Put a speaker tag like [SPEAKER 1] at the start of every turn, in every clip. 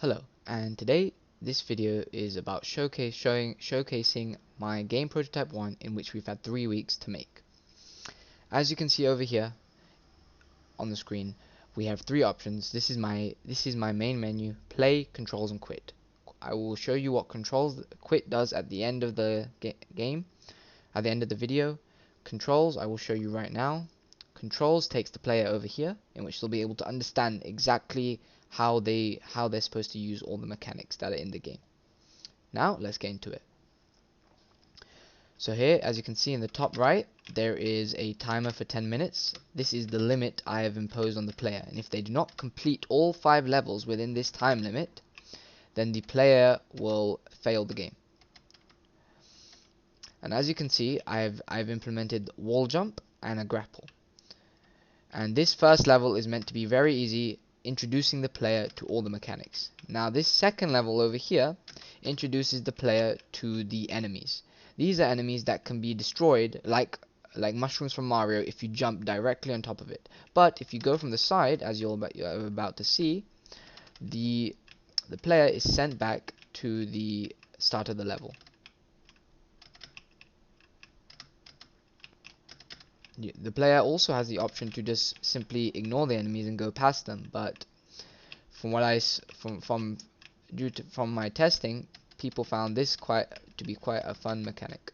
[SPEAKER 1] Hello, and today this video is about showcasing my game prototype 1, in which we've had 3 weeks to make. As you can see over here on the screen, we have 3 options. This is my main menu: play, controls, and quit. I will show you what controls quit does at the end of the game, at the end of the video. Controls I will show you right now. Controls takes the player over here, in which they'll be able to understand exactly how they're supposed to use all the mechanics that are in the game. Now let's get into it. So here, as you can see in the top right, there is a timer for 10 minutes. This is the limit I have imposed on the player, and if they do not complete all 5 levels within this time limit, then the player will fail the game. And as you can see, I've implemented wall jump and a grapple. And this first level is meant to be very easy, introducing the player to all the mechanics. Now this second level over here introduces the player to the enemies. These are enemies that can be destroyed like mushrooms from Mario if you jump directly on top of it. But if you go from the side, as you're about to see, the player is sent back to the start of the level. The player also has the option to just simply ignore the enemies and go past them, but from my testing, people found this to be quite a fun mechanic.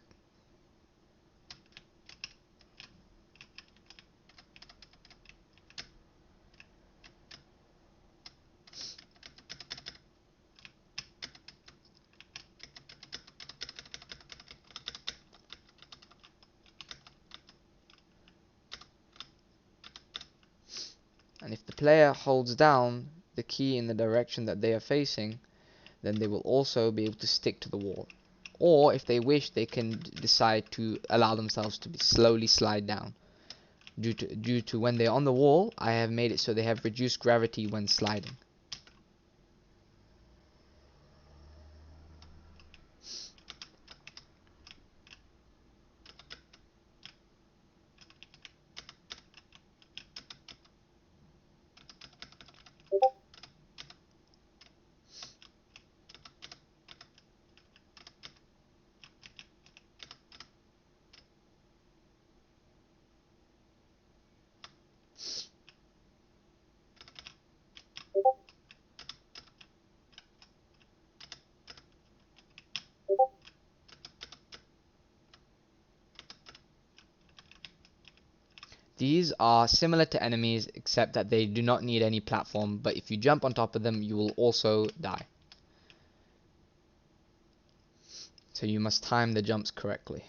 [SPEAKER 1] And if the player holds down the key in the direction that they are facing, then they will also be able to stick to the wall. Or if they wish, they can decide to allow themselves to slowly slide down. Due to when they're on the wall, I have made it so they have reduced gravity when sliding. These are similar to enemies, except that they do not need any platform, but if you jump on top of them, you will also die. So you must time the jumps correctly.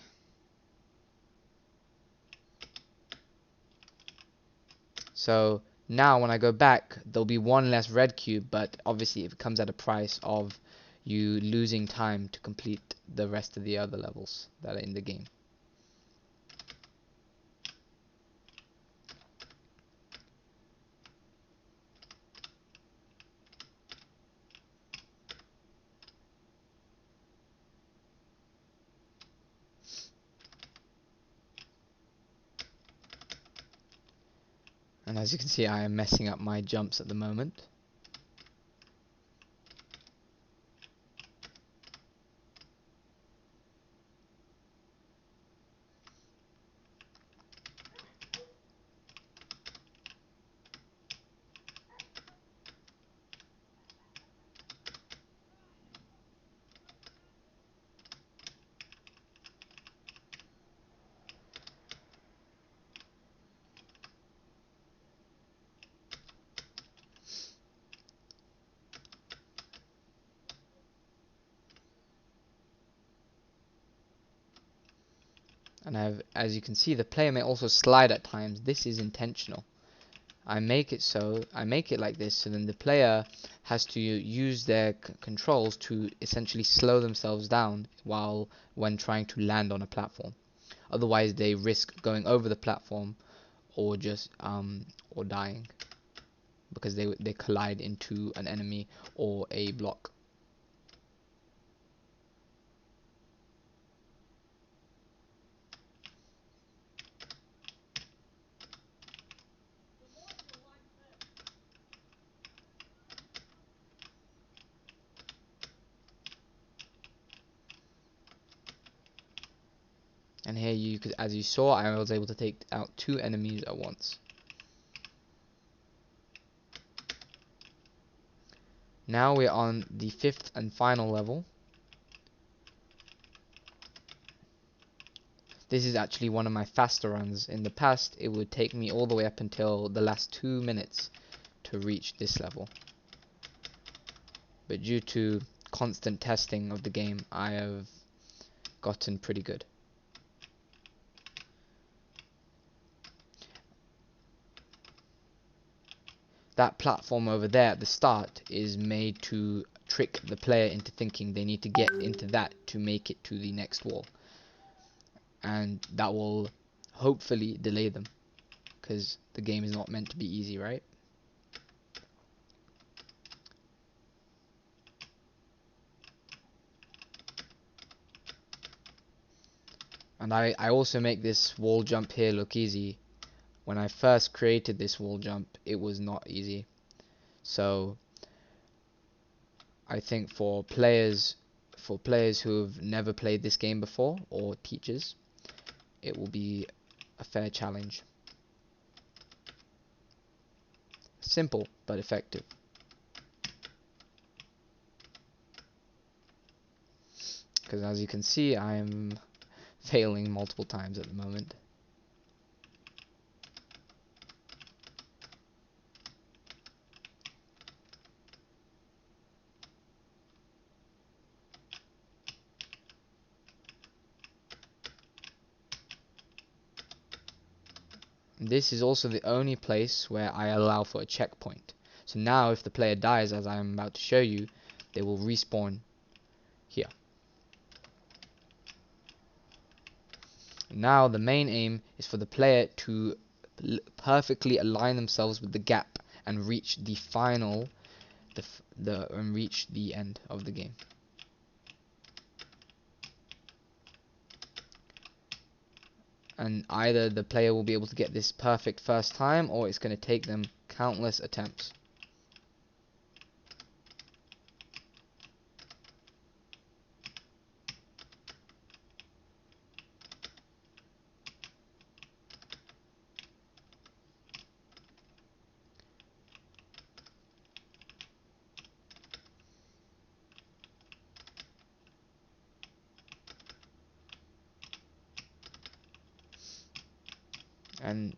[SPEAKER 1] So now when I go back, there'll be one less red cube, but obviously it comes at a price of you losing time to complete the rest of the other levels that are in the game. And as you can see, I am messing up my jumps at the moment. And as you can see, the player may also slide at times. This is intentional. I make it like this, so then the player has to use their controls to essentially slow themselves down when trying to land on a platform. Otherwise, they risk going over the platform or just or dying because they collide into an enemy or a block. And here you could, as you saw, I was able to take out 2 enemies at once. Now we're on the 5th and final level. This is actually one of my faster runs. In the past, it would take me all the way up until the last 2 minutes to reach this level. But due to constant testing of the game, I have gotten pretty good. That platform over there at the start is made to trick the player into thinking they need to get into that to make it to the next wall. And that will hopefully delay them, because the game is not meant to be easy, right? And I also make this wall jump here look easy. When I first created this wall jump, it was not easy. So I think for players who have never played this game before, or teachers, it will be a fair challenge. Simple but effective. Because as you can see, I'm failing multiple times at the moment. This is also the only place where I allow for a checkpoint. So now if the player dies, as I'm about to show you, they will respawn here. Now the main aim is for the player to perfectly align themselves with the gap and reach the final, and reach the end of the game. And either the player will be able to get this perfect first time, or it's going to take them countless attempts. And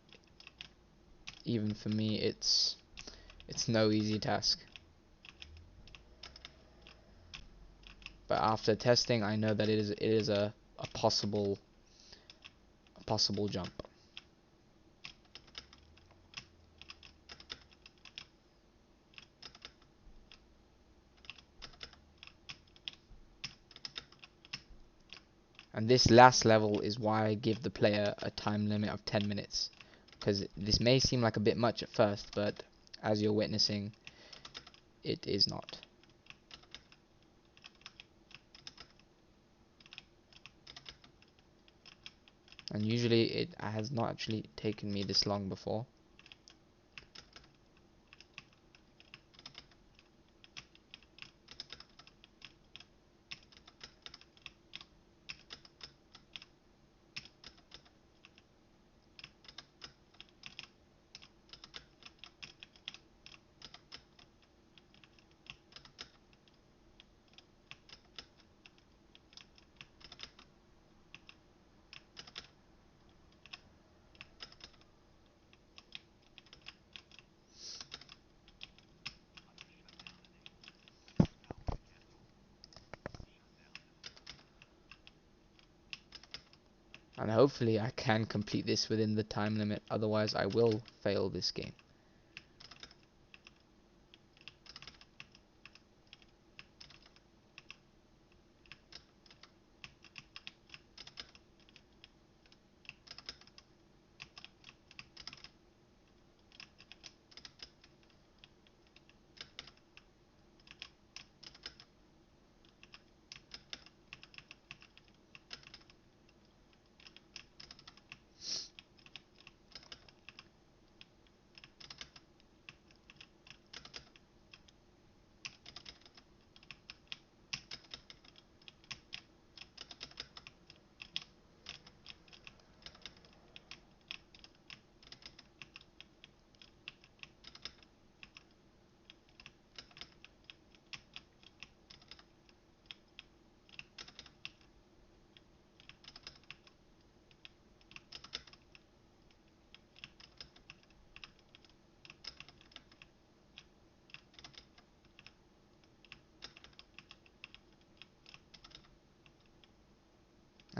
[SPEAKER 1] even for me, it's no easy task. But after testing, I know that it is a possible jump. And this last level is why I give the player a time limit of 10 minutes. Because this may seem like a bit much at first, but as you're witnessing, it is not. And usually it has not actually taken me this long before. And hopefully I can complete this within the time limit, otherwise I will fail this game.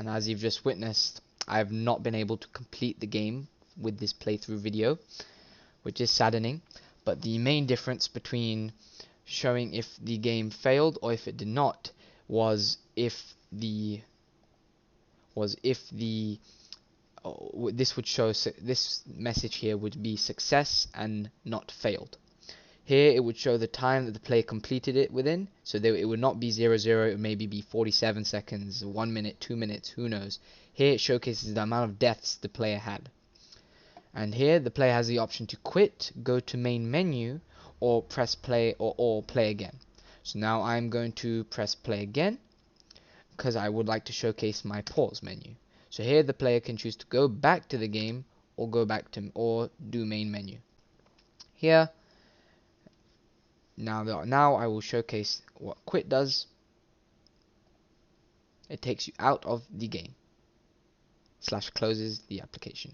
[SPEAKER 1] and as you've just witnessed, I have not been able to complete the game with this playthrough video, which is saddening. But the main difference between showing if the game failed or if it did not was if the this would show, this message here would be success and not failed. Here it would show the time that the player completed it within, so it would not be 00, it would maybe be 47 seconds, 1 minute, 2 minutes, who knows. Here it showcases the amount of deaths the player had. And here the player has the option to quit, go to main menu, or press play or play again. So now I'm going to press play again, because I would like to showcase my pause menu. So here the player can choose to go back to the game or do main menu. Here now I will showcase what quit does. It takes you out of the game / closes the application.